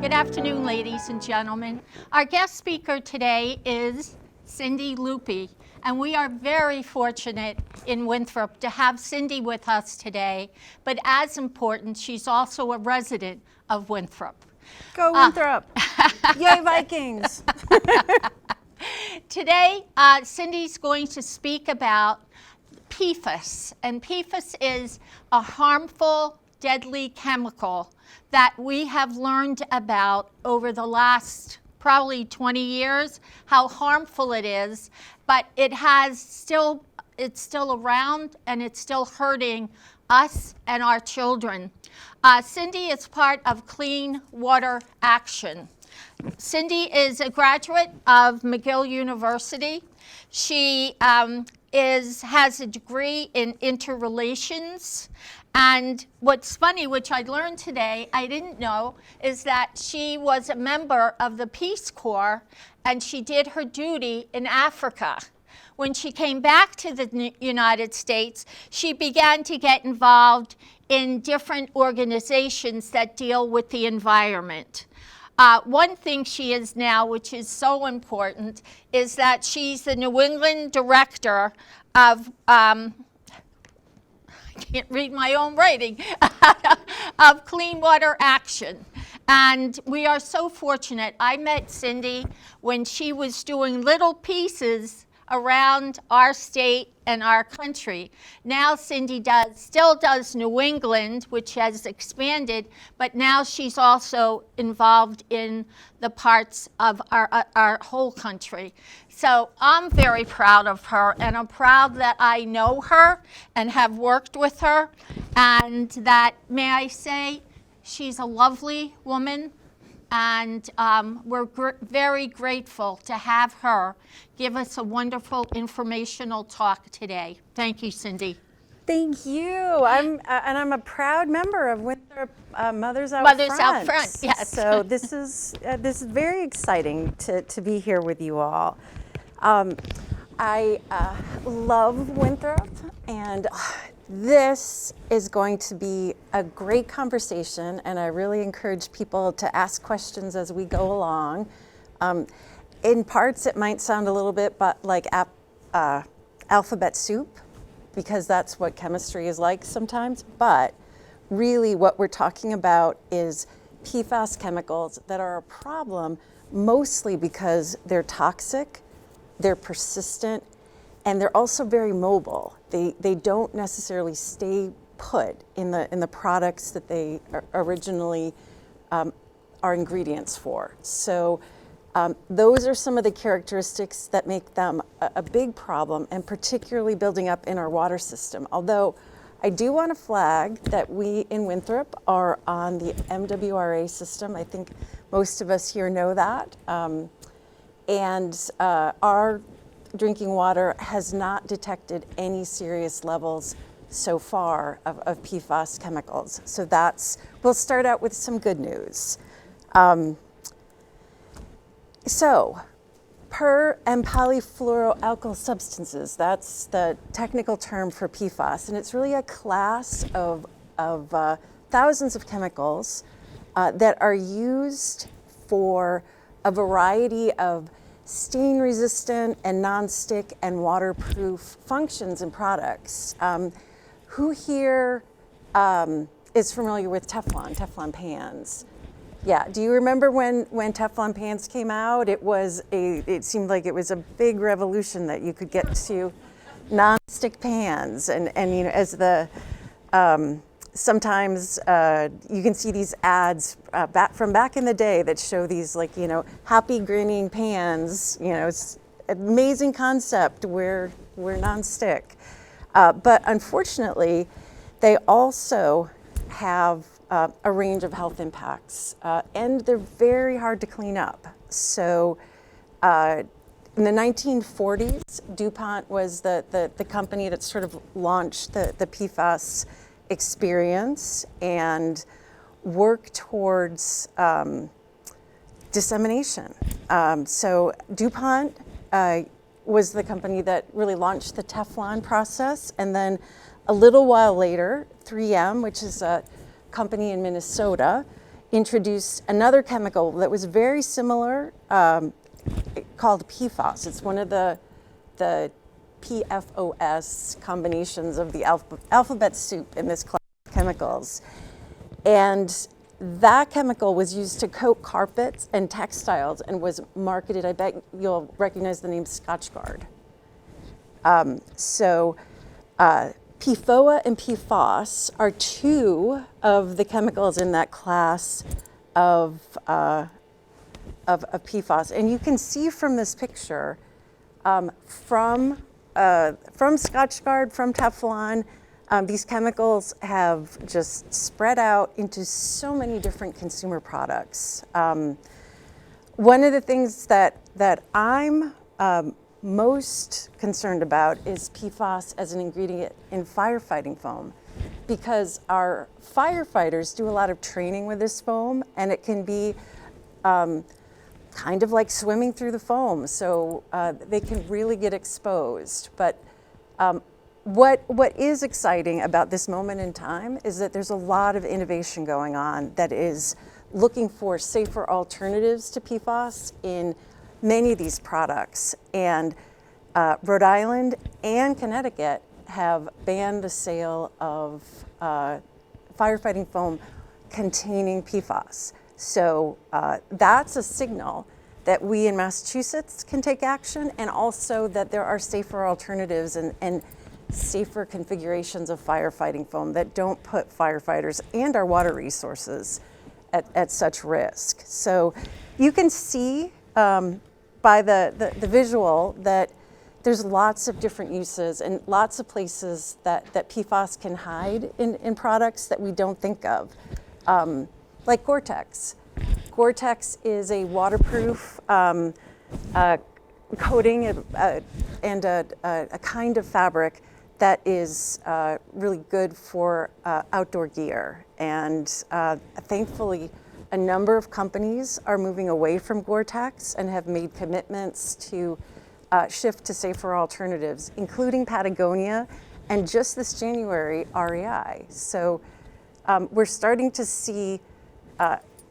Good afternoon, ladies and gentlemen. Our guest speaker today is Cindy Luppi, and we are very fortunate in Winthrop to have Cindy with us today. But as important, she's also a resident of Winthrop. Go Winthrop! Yay, Vikings! Today, Cindy's going to speak about PFAS, and PFAS is a harmful, deadly chemical that we have learned about over the last probably 20 years, how harmful it is, but it's still around and it's still hurting us and our children. Cindy is part of Clean Water Action. Cindy is a graduate of McGill University. She has a degree in interrelations. And what's funny, which I learned today, I didn't know, is that she was a member of the Peace Corps and she did her duty in Africa. When she came back to the United States, she began to get involved in different organizations that deal with the environment. One thing she is now, which is so important, is that she's the New England director of I can't read my own writing, of Clean Water Action. And we are so fortunate. I met Cindy when she was doing little pieces around our state and our country. Now Cindy still does New England, which has expanded, but now she's also involved in the parts of our whole country. So I'm very proud of her, and I'm proud that I know her and have worked with her, and that, may I say, she's a lovely woman. And we're very grateful to have her give us a wonderful informational talk today. Thank you, Cindy. Thank you. I'm a proud member of Winthrop Mothers Out Mothers Front. Out Front, yes. So this is very exciting to be here with you all. I love Winthrop, and this is going to be a great conversation, and I really encourage people to ask questions as we go along. In parts, it might sound a little bit like alphabet soup, because that's what chemistry is like sometimes, but really what we're talking about is PFAS chemicals that are a problem mostly because they're toxic, they're persistent, and they're also very mobile. They don't necessarily stay put in the products that they originally are ingredients for. So those are some of the characteristics that make them a big problem, and particularly building up in our water system. Although I do want to flag that we in Winthrop are on the MWRA system. I think most of us here know that. And our drinking water has not detected any serious levels so far of PFAS chemicals. So we'll start out with some good news. So, per and polyfluoroalkyl substances, that's the technical term for PFAS, and it's really a class of thousands of chemicals that are used for a variety of stain-resistant and non-stick and waterproof functions and products. Who here is familiar with Teflon pans? Yeah, do you remember when Teflon pans came out? It seemed like it was a big revolution that you could get to non-stick pans, and you know, as the sometimes you can see these ads from back in the day that show these, like, you know, happy grinning pans. You know, it's an amazing concept. We're non-stick, but unfortunately, they also have a range of health impacts, and they're very hard to clean up. So in the 1940s, DuPont was the company that sort of launched the PFAS experience and work towards dissemination. So DuPont was the company that really launched the Teflon process, and then a little while later, 3M, which is a company in Minnesota, introduced another chemical that was very similar, called PFAS. It's one of the PFOS combinations of the alphabet soup in this class of chemicals. And that chemical was used to coat carpets and textiles and was marketed, I bet you'll recognize the name Scotchgard. PFOA and PFAS are two of the chemicals in that class of PFAS. And you can see from this picture, from Scotchgard, from Teflon, these chemicals have just spread out into so many different consumer products. One of the things that I'm most concerned about is PFAS as an ingredient in firefighting foam, because our firefighters do a lot of training with this foam, and it can be kind of like swimming through the foam, so they can really get exposed. But what is exciting about this moment in time is that there's a lot of innovation going on that is looking for safer alternatives to PFAS in many of these products. And Rhode Island and Connecticut have banned the sale of firefighting foam containing PFAS. So that's a signal that we in Massachusetts can take action, and also that there are safer alternatives and safer configurations of firefighting foam that don't put firefighters and our water resources at such risk. So you can see by the visual that there's lots of different uses and lots of places that PFAS can hide in products that we don't think of, like Gore-Tex. Gore-Tex is a waterproof coating and a kind of fabric that is really good for outdoor gear. And thankfully, a number of companies are moving away from Gore-Tex and have made commitments to shift to safer alternatives, including Patagonia, and just this January, REI. So we're starting to see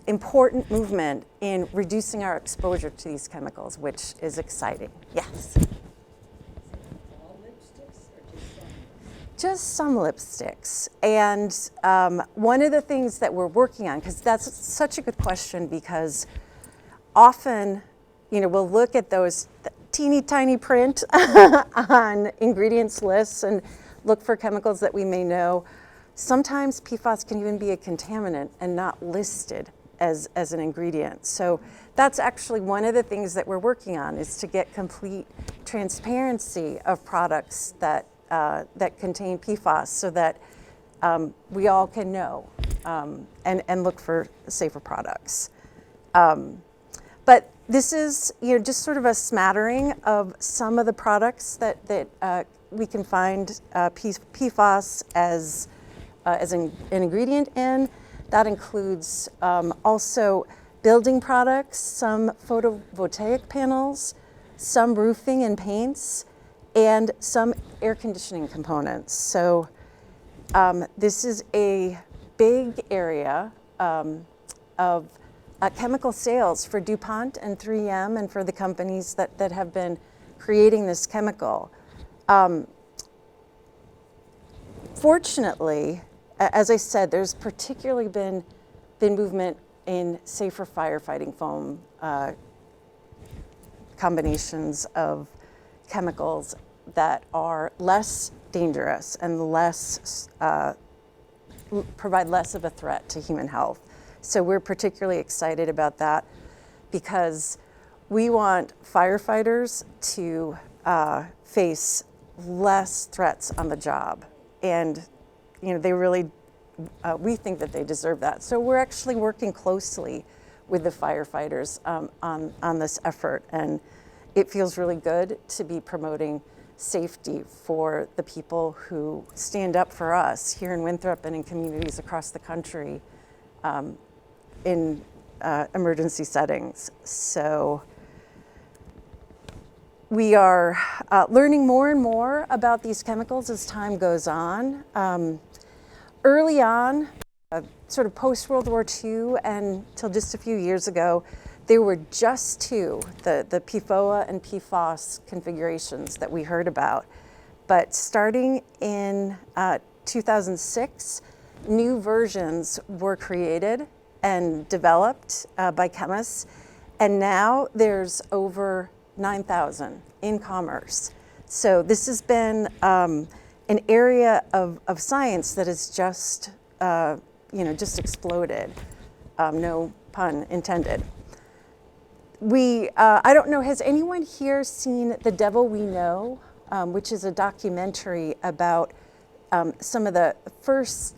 important movement in reducing our exposure to these chemicals, which is exciting. Yes? All lipsticks or Just some lipsticks. And one of the things that we're working on, because that's such a good question, because often, we'll look at those teeny tiny print on ingredients lists and look for chemicals that we may know. Sometimes PFAS can even be a contaminant and not listed as an ingredient. So that's actually one of the things that we're working on, is to get complete transparency of products that contain PFAS, so that we all can know and look for safer products. But this is just sort of a smattering of some of the products that we can find PFAS as an ingredient in. That includes also building products, some photovoltaic panels, some roofing and paints, and some air conditioning components. So this is a big area of chemical sales for DuPont and 3M and for the companies that have been creating this chemical. Fortunately, as I said, there's particularly been movement in safer firefighting foam combinations of chemicals that are less dangerous and provide less of a threat to human health. So we're particularly excited about that, because we want firefighters to face less threats on the job. And they really, we think that they deserve that. So we're actually working closely with the firefighters on this effort. And it feels really good to be promoting safety for the people who stand up for us here in Winthrop and in communities across the country in emergency settings. So we are learning more and more about these chemicals as time goes on. Early on, sort of post-World War II and till just a few years ago, there were just two, the PFOA and PFAS configurations that we heard about. But starting in 2006, new versions were created and developed by chemists, and now there's over 9,000 in commerce. So this has been an area of science that has just, just exploded. No pun intended. I don't know, has anyone here seen The Devil We Know, which is a documentary about some of the first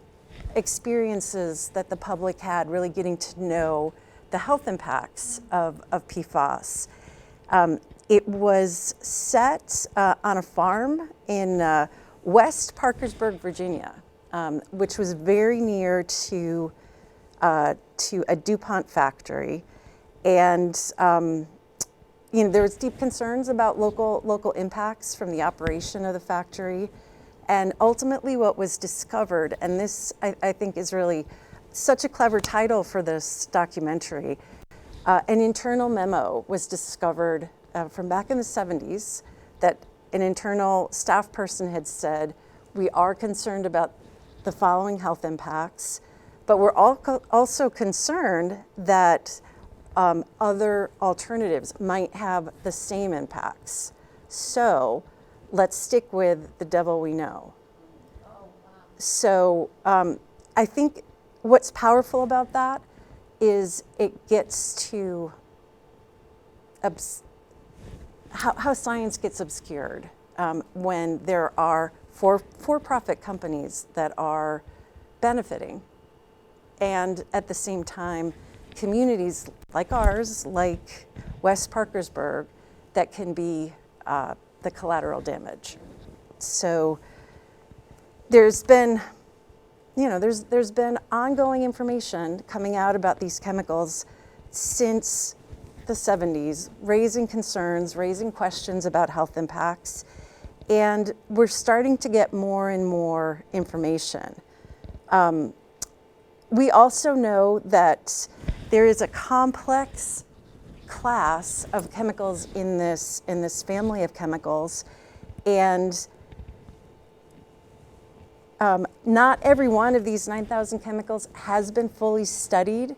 experiences that the public had really getting to know the health impacts of PFAS. It was set on a farm in West Parkersburg, Virginia, which was very near to a DuPont factory. And there was deep concerns about local impacts from the operation of the factory. And ultimately what was discovered, and this I think is really such a clever title for this documentary, an internal memo was discovered from back in the 70s that an internal staff person had said, we are concerned about the following health impacts, but we're also concerned that other alternatives might have the same impacts. So let's stick with The Devil We Know. So I think what's powerful about that is it gets to how science gets obscured when there are for-profit companies that are benefiting, and at the same time, communities like ours, like West Parkersburg, that can be the collateral damage. So there's been, there's been ongoing information coming out about these chemicals since the 70s, raising concerns, raising questions about health impacts, and we're starting to get more and more information. We also know that there is a complex class of chemicals in this family of chemicals, and not every one of these 9,000 chemicals has been fully studied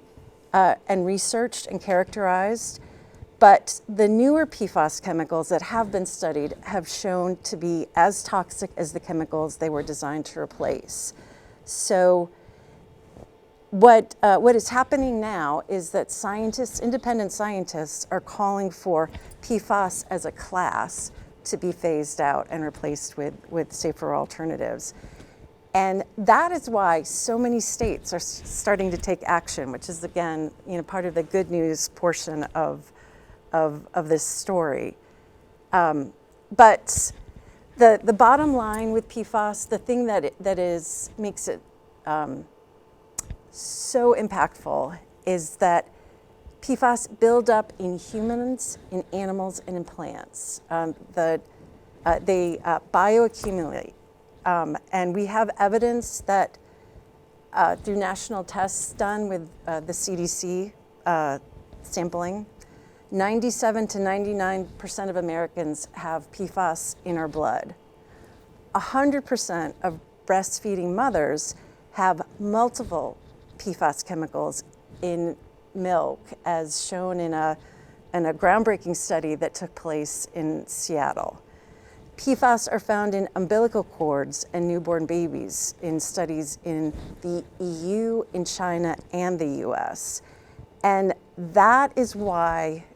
and researched and characterized, but the newer PFAS chemicals that have been studied have shown to be as toxic as the chemicals they were designed to replace. So what is happening now is that scientists, independent scientists, are calling for PFAS as a class to be phased out and replaced with safer alternatives. And that is why so many states are starting to take action, which is, again, part of the good news portion of this story. But the bottom line with PFAS, the thing that makes it so impactful is that PFAS build up in humans, in animals, and in plants. They bioaccumulate. And we have evidence that through national tests done with the CDC sampling, 97 to 99% of Americans have PFAS in our blood. 100% of breastfeeding mothers have multiple PFAS chemicals in milk, as shown in a groundbreaking study that took place in Seattle. PFAS are found in umbilical cords and newborn babies in studies in the EU, in China, and the US. And that is why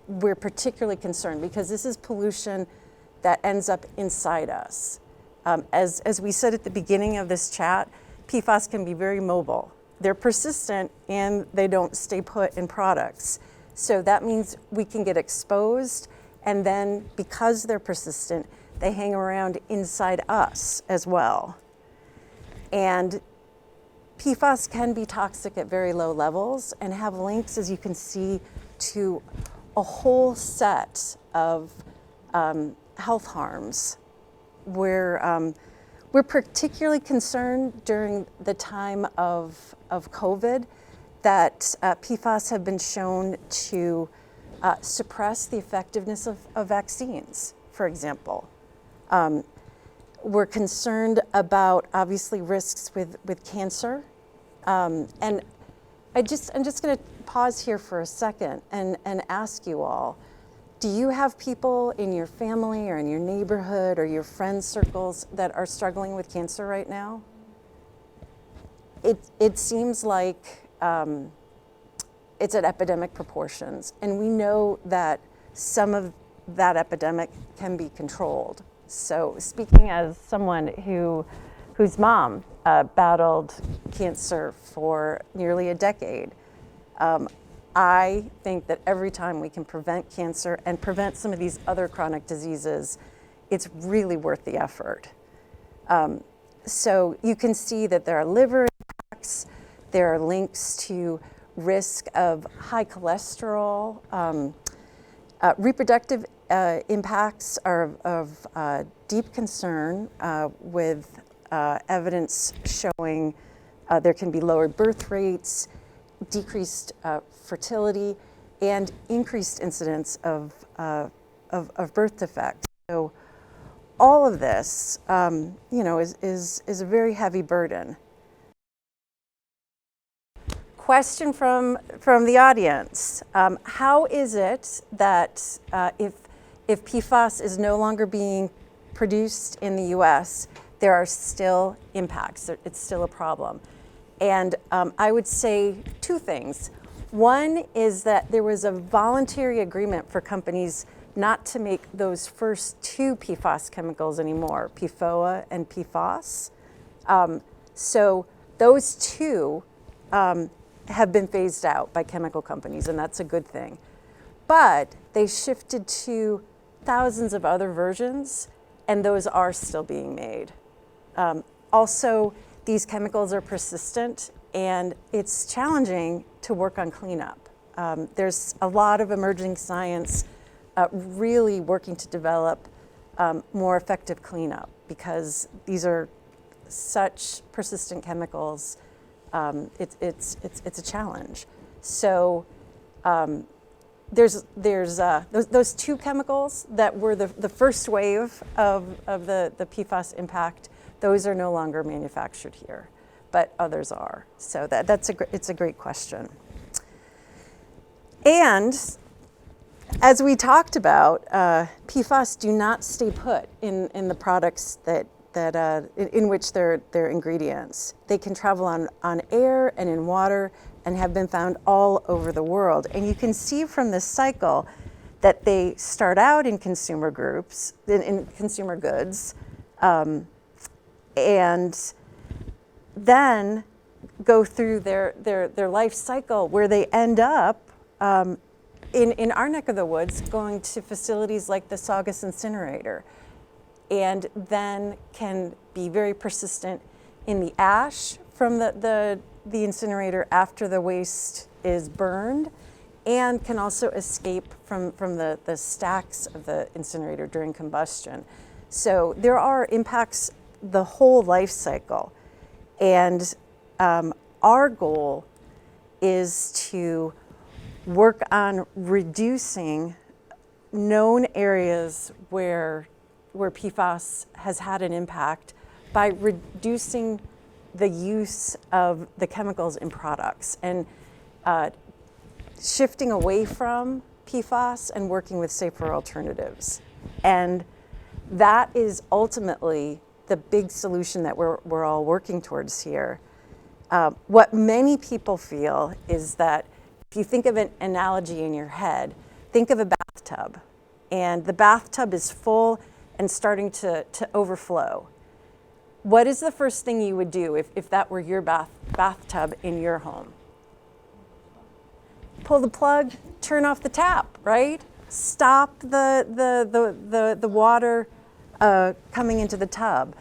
we're particularly concerned, because this is pollution that ends up inside us. As we said at the beginning of this chat, PFAS can be very mobile. They're persistent and they don't stay put in products. So that means we can get exposed, and then because they're persistent, they hang around inside us as well. And PFAS can be toxic at very low levels and have links, as you can see, to a whole set of health harms where We're particularly concerned during the time of COVID that PFAS have been shown to suppress the effectiveness of vaccines, for example. We're concerned about, obviously, risks with cancer. And I'm just going to pause here for a second and ask you all, do you have people in your family or in your neighborhood or your friend circles that are struggling with cancer right now? It seems like it's at epidemic proportions, and we know that some of that epidemic can be controlled. So speaking as someone whose mom battled cancer for nearly a decade, I think that every time we can prevent cancer and prevent some of these other chronic diseases, it's really worth the effort. So you can see that there are liver impacts, there are links to risk of high cholesterol, reproductive impacts are of deep concern with evidence showing there can be lowered birth rates, decreased fertility, and increased incidence of birth defects. So all of this, is a very heavy burden. Question from the audience. How is it that if PFAS is no longer being produced in the US, there are still impacts, it's still a problem? And I would say two things. One is that there was a voluntary agreement for companies not to make those first two PFAS chemicals anymore, PFOA and PFAS. So those two have been phased out by chemical companies, and that's a good thing. But they shifted to thousands of other versions, and those are still being made. Also, these chemicals are persistent, and it's challenging to work on cleanup. There's a lot of emerging science really working to develop more effective cleanup, because these are such persistent chemicals. It's a challenge. So there's those two chemicals that were the first wave of the PFAS impact. Those are no longer manufactured here, but others are. So it's a great question. And as we talked about, PFAS do not stay put in the products in which they're ingredients. They can travel on air and in water and have been found all over the world. And you can see from this cycle that they start out in consumer groups, in consumer goods, and then go through their life cycle, where they end up in our neck of the woods, going to facilities like the Saugus incinerator, and then can be very persistent in the ash from the incinerator after the waste is burned, and can also escape from the stacks of the incinerator during combustion. So there are impacts the whole life cycle. And our goal is to work on reducing known areas where PFAS has had an impact by reducing the use of the chemicals in products, and shifting away from PFAS and working with safer alternatives. And that is ultimately the big solution that we're all working towards here. What many people feel is that if you think of an analogy in your head, think of a bathtub, and the bathtub is full and starting to overflow. What is the first thing you would do if that were your bathtub in your home? Pull the plug, turn off the tap, right? Stop the water coming into the tub.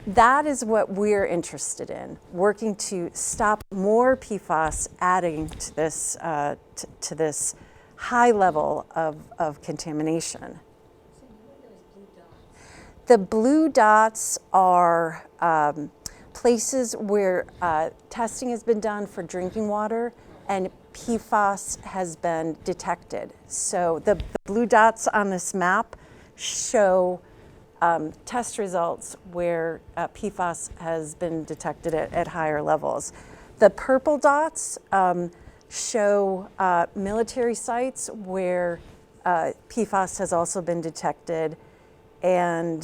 That is what we're interested in, working to stop more PFAS adding to this high level of contamination. The blue dots are places where testing has been done for drinking water and PFAS has been detected. So the blue dots on this map show test results where PFAS has been detected at higher levels. The purple dots show military sites where PFAS has also been detected, and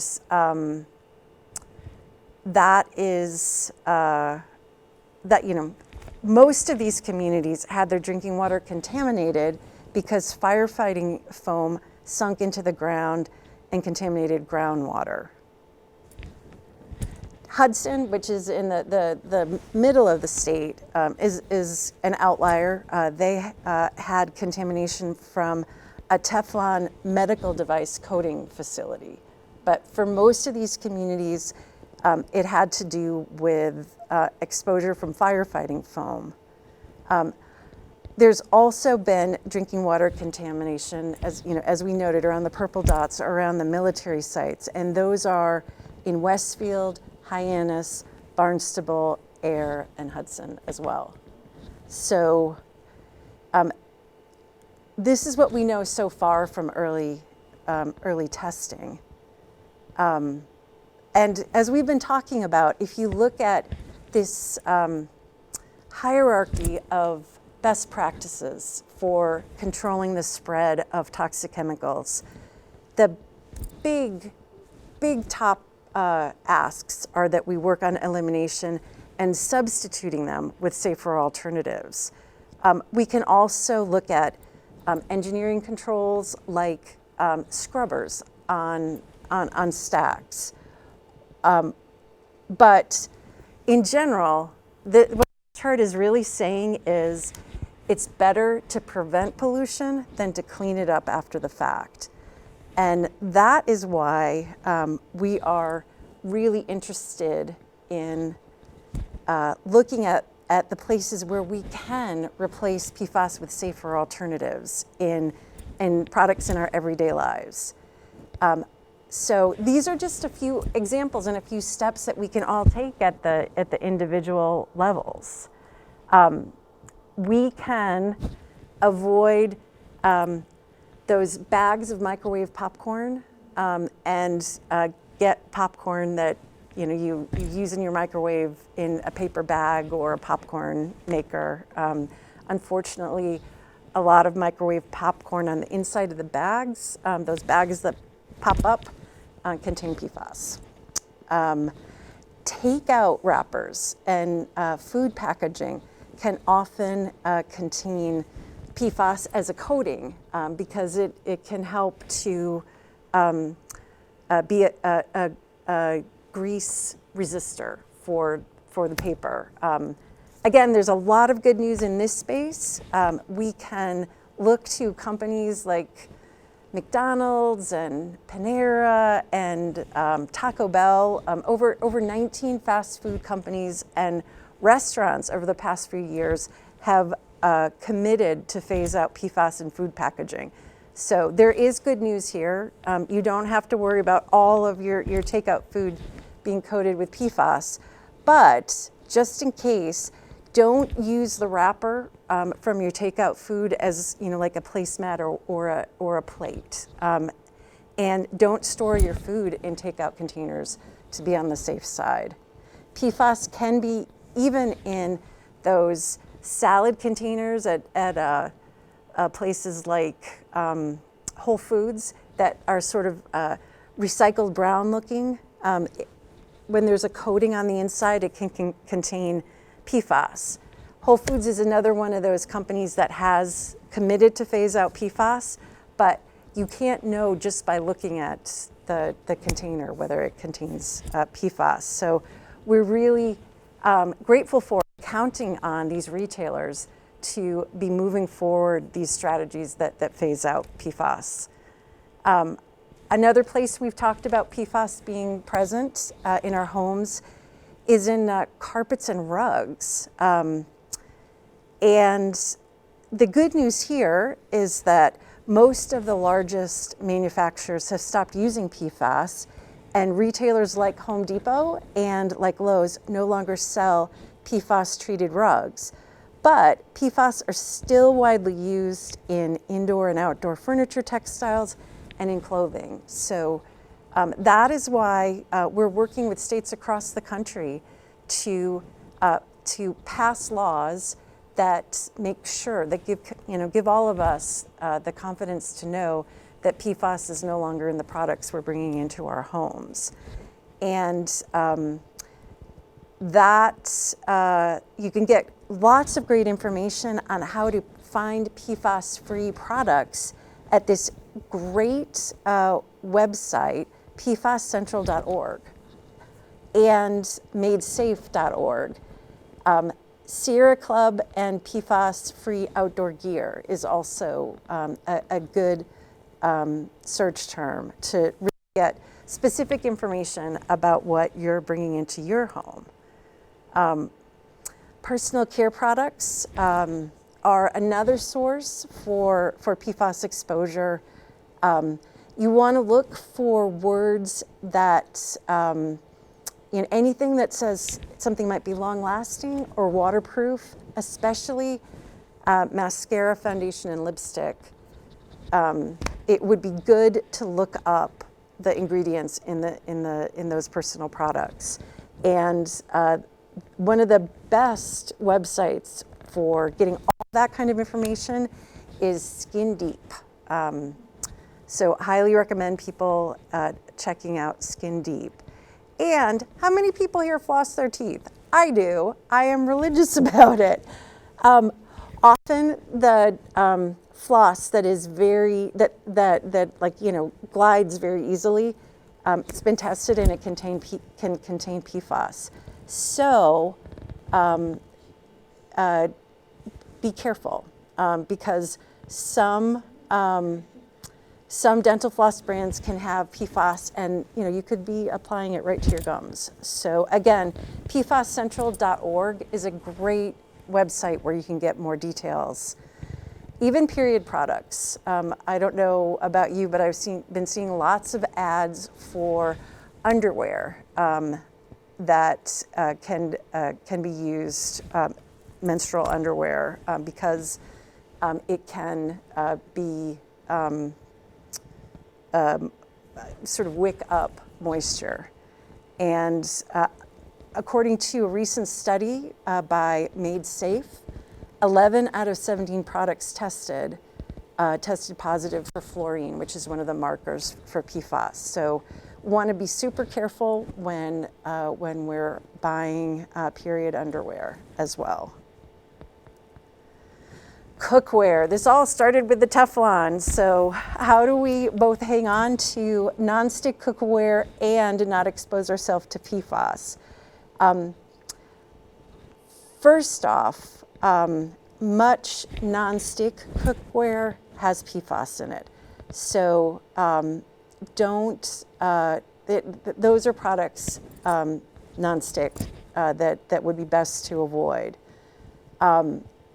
that is most of these communities had their drinking water contaminated because firefighting foam sunk into the ground and contaminated groundwater. Hudson, which is in the middle of the state, is an outlier. They had contamination from a Teflon medical device coating facility. But for most of these communities, it had to do with exposure from firefighting foam. There's also been drinking water contamination, as we noted, around the purple dots, around the military sites, and those are in Westfield, Hyannis, Barnstable, Ayr, and Hudson as well. So this is what we know so far from early testing. And as we've been talking about, if you look at this hierarchy of best practices for controlling the spread of toxic chemicals, the big top asks are that we work on elimination and substituting them with safer alternatives. We can also look at engineering controls like scrubbers on stacks. But in general, what the chart is really saying is it's better to prevent pollution than to clean it up after the fact. And that is why we are really interested in looking at the places where we can replace PFAS with safer alternatives in products in our everyday lives. So these are just a few examples and a few steps that we can all take at the individual levels. We can avoid those bags of microwave popcorn and get popcorn that you use in your microwave in a paper bag or a popcorn maker. Unfortunately, a lot of microwave popcorn on the inside of the bags, those bags that pop up, contain PFAS. Takeout wrappers and food packaging can often contain PFAS as a coating because it can help to be a grease resistor for the paper. Again, there's a lot of good news in this space. We can look to companies like McDonald's and Panera and Taco Bell, over 19 fast food companies and restaurants over the past few years have committed to phase out PFAS in food packaging. So there is good news here. You don't have to worry about all of your takeout food being coated with PFAS, but just in case, don't use the wrapper from your takeout food as like a placemat or a plate. And don't store your food in takeout containers to be on the safe side. PFAS can be even in those salad containers at places like Whole Foods that are sort of recycled brown looking. When there's a coating on the inside, it can contain PFAS. Whole Foods is another one of those companies that has committed to phase out PFAS, but you can't know just by looking at the container whether it contains PFAS. So we're really grateful for counting on these retailers to be moving forward these strategies that phase out PFAS. Another place we've talked about PFAS being present in our homes is in carpets and rugs. And the good news here is that most of the largest manufacturers have stopped using PFAS, And retailers like Home Depot and like Lowe's no longer sell PFAS-treated rugs. But PFAS are still widely used in indoor and outdoor furniture, textiles, and in clothing. So that is why we're working with states across the country to pass laws that make sure that give all of us the confidence to know that PFAS is no longer in the products we're bringing into our homes. And you can get lots of great information on how to find PFAS-free products at this great website, pfascentral.org and madesafe.org. Sierra Club and PFAS-free outdoor gear is also a good search term to really get specific information about what you're bringing into your home. Personal care products are another source for PFAS exposure. You want to look for words that, anything that says something might be long-lasting or waterproof, especially mascara, foundation, and lipstick. It would be good to look up the ingredients in those personal products. And one of the best websites for getting all that kind of information is Skin Deep. So highly recommend people checking out Skin Deep. And how many people here floss their teeth? I do. I am religious about it. Often the floss that is glides very easily, it's been tested and it can contain PFAS. So be careful because some dental floss brands can have PFAS, and you could be applying it right to your gums. So again, pfascentral.org is a great website where you can get more details. Even period products. I don't know about you, but I've been seeing lots of ads for underwear that can be used, menstrual underwear, because it can be sort of wick up moisture. And according to a recent study by Made Safe, 11 out of 17 products tested positive for fluorine, which is one of the markers for PFAS. So want to be super careful when we're buying period underwear as well. Cookware. This all started with the Teflon. So how do we both hang on to nonstick cookware and not expose ourselves to PFAS? First off, much nonstick cookware has PFAS in it. So those are products, nonstick, that would be best to avoid.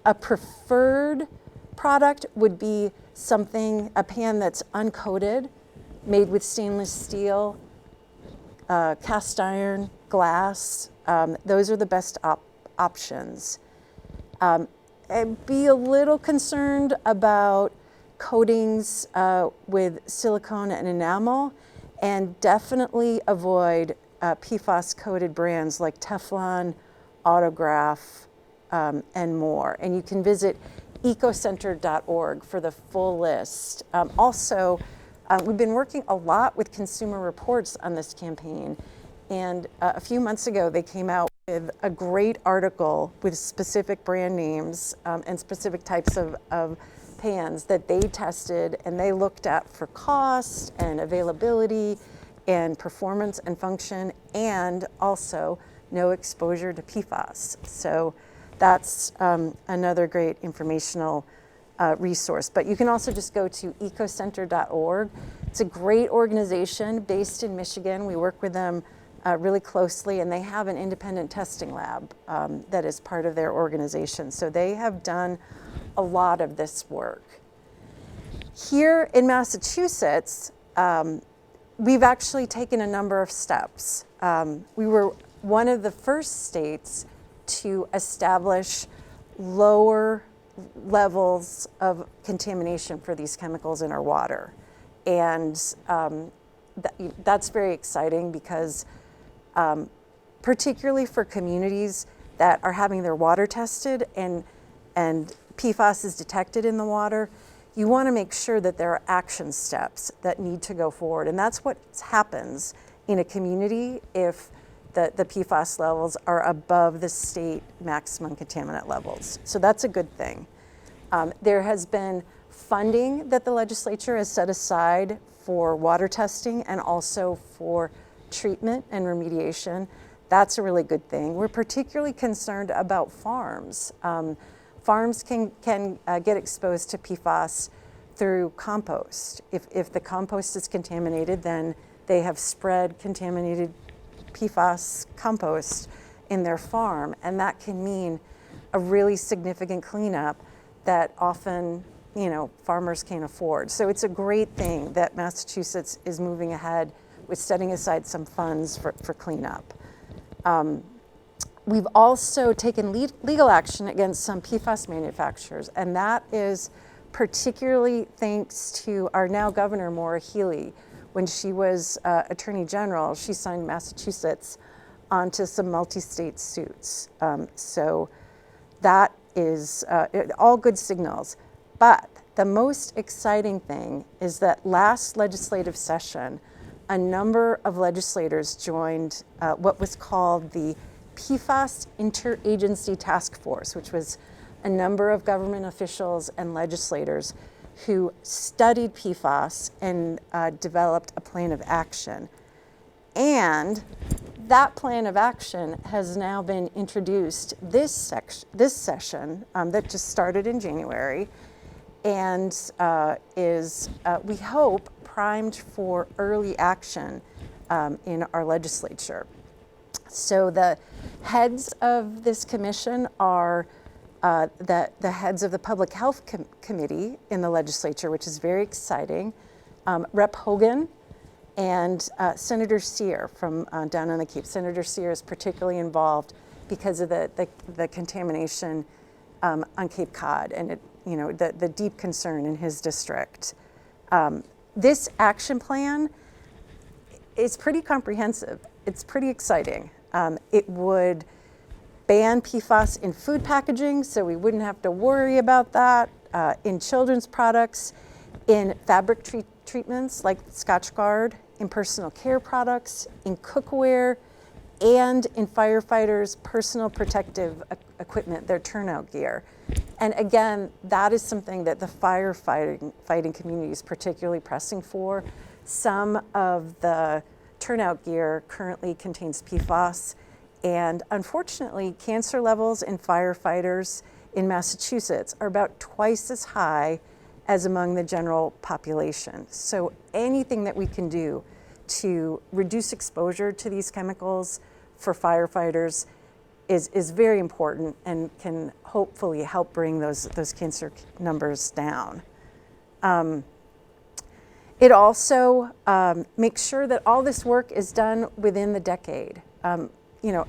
A preferred product would be a pan that's uncoated, made with stainless steel, cast iron, glass. Those are the best options. And be a little concerned about coatings with silicone and enamel, and definitely avoid PFAS-coated brands like Teflon, Autograph, and more. And you can visit ecocenter.org for the full list. Also, we've been working a lot with Consumer Reports on this campaign. And a few months ago, they came out with a great article with specific brand names and specific types of pans that they tested and they looked at for cost and availability and performance and function, and also no exposure to PFAS. So that's another great informational resource. But you can also just go to ecocenter.org. It's a great organization based in Michigan. We work with them really closely, and they have an independent testing lab that is part of their organization. So they have done a lot of this work. Here in Massachusetts, we've actually taken a number of steps. We were one of the first states to establish lower levels of contamination for these chemicals in our water. And that's very exciting because particularly for communities that are having their water tested and PFAS is detected in the water, you want to make sure that there are action steps that need to go forward. And that's what happens in a community if the PFAS levels are above the state maximum contaminant levels. So that's a good thing. There has been funding that the legislature has set aside for water testing and also for treatment and remediation. That's a really good thing. We're particularly concerned about farms. Farms can get exposed to PFAS through compost. If the compost is contaminated, then they have spread contaminated PFAS compost in their farm, and that can mean a really significant cleanup that often, farmers can't afford. So it's a great thing that Massachusetts is moving ahead with setting aside some funds for cleanup. We've also taken legal action against some PFAS manufacturers, and that is particularly thanks to our now Governor, Maura Healey. When she was Attorney General, she signed Massachusetts onto some multi-state suits. So that is all good signals. But the most exciting thing is that last legislative session, a number of legislators joined what was called the PFAS Interagency Task Force, which was a number of government officials and legislators who studied PFAS and developed a plan of action. And that plan of action has now been introduced this session that just started in January and is, we hope, primed for early action in our legislature. So the heads of this commission are the heads of the Public Health Committee in the legislature, which is very exciting. Rep. Hogan and Senator Sear from down on the Cape. Senator Sear is particularly involved because of the contamination on Cape Cod and the deep concern in his district. This action plan is pretty comprehensive. It's pretty exciting. It would ban PFAS in food packaging, so we wouldn't have to worry about that, in children's products, in fabric treatments like Scotchgard, in personal care products, in cookware, and in firefighters' personal protective equipment, their turnout gear. And again, that is something that the fighting community is particularly pressing for. Some of the turnout gear currently contains PFAS, and unfortunately, cancer levels in firefighters in Massachusetts are about twice as high as among the general population. So anything that we can do to reduce exposure to these chemicals for firefighters is very important and can hopefully help bring those cancer numbers down. It also makes sure that all this work is done within the decade.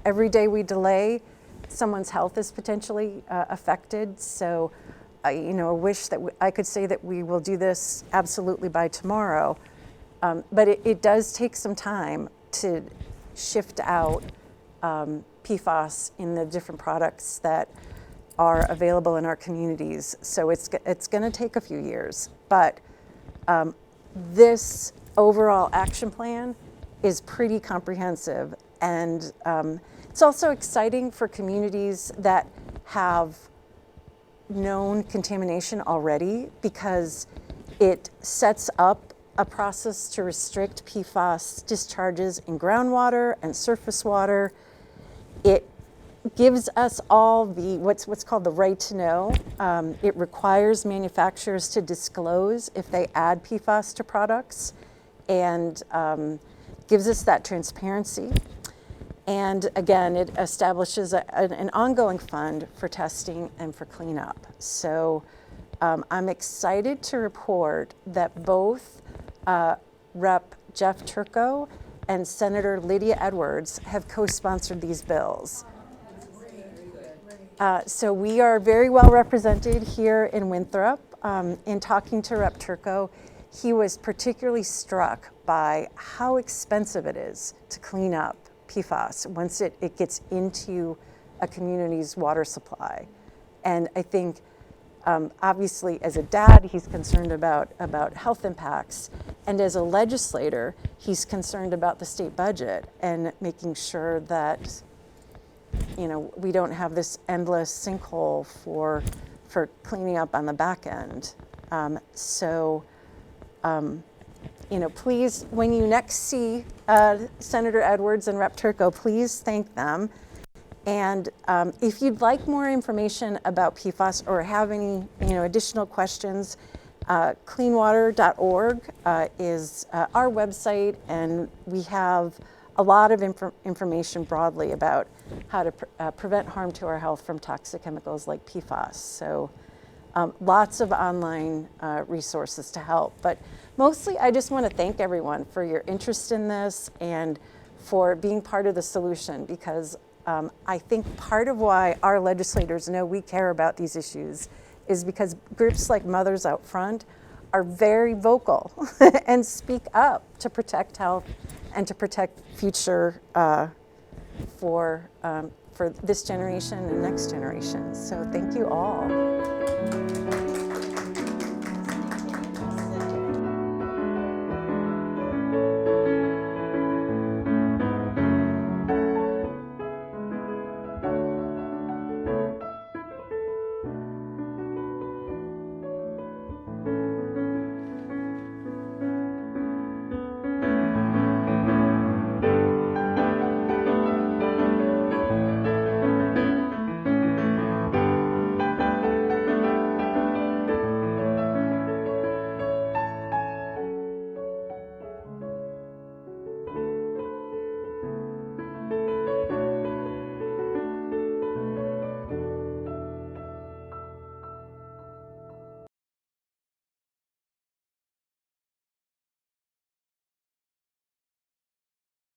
Every day we delay, someone's health is potentially affected. So, I wish that I could say that we will do this absolutely by tomorrow. But it does take some time to shift out PFAS in the different products that are available in our communities. So it's going to take a few years. But this overall action plan is pretty comprehensive. And it's also exciting for communities that have known contamination already because it sets up a process to restrict PFAS discharges in groundwater and surface water. It gives us all what's called the right to know. It requires manufacturers to disclose if they add PFAS to products and gives us that transparency. And again, it establishes an ongoing fund for testing and for cleanup. So I'm excited to report that both Rep. Jeff Turco and Senator Lydia Edwards have co-sponsored these bills. So we are very well represented here in Winthrop. In talking to Rep. Turco, he was particularly struck by how expensive it is to clean up PFAS once it gets into a community's water supply. And I think obviously as a dad, he's concerned about health impacts. And as a legislator, he's concerned about the state budget and making sure that, you know, we don't have this endless sinkhole for cleaning up on the back end. You know, please, when you next see Senator Edwards and Rep. Turco, please thank them. And if you'd like more information about PFAS or have any, you know, additional questions, cleanwater.org is our website, and we have a lot of information broadly about how to prevent harm to our health from toxic chemicals like PFAS. So lots of online resources to help. But mostly I just want to thank everyone for your interest in this and for being part of the solution, because I think part of why our legislators know we care about these issues is because groups like Mothers Out Front are very vocal and speak up to protect health and to protect future for this generation and next generation. So thank you all.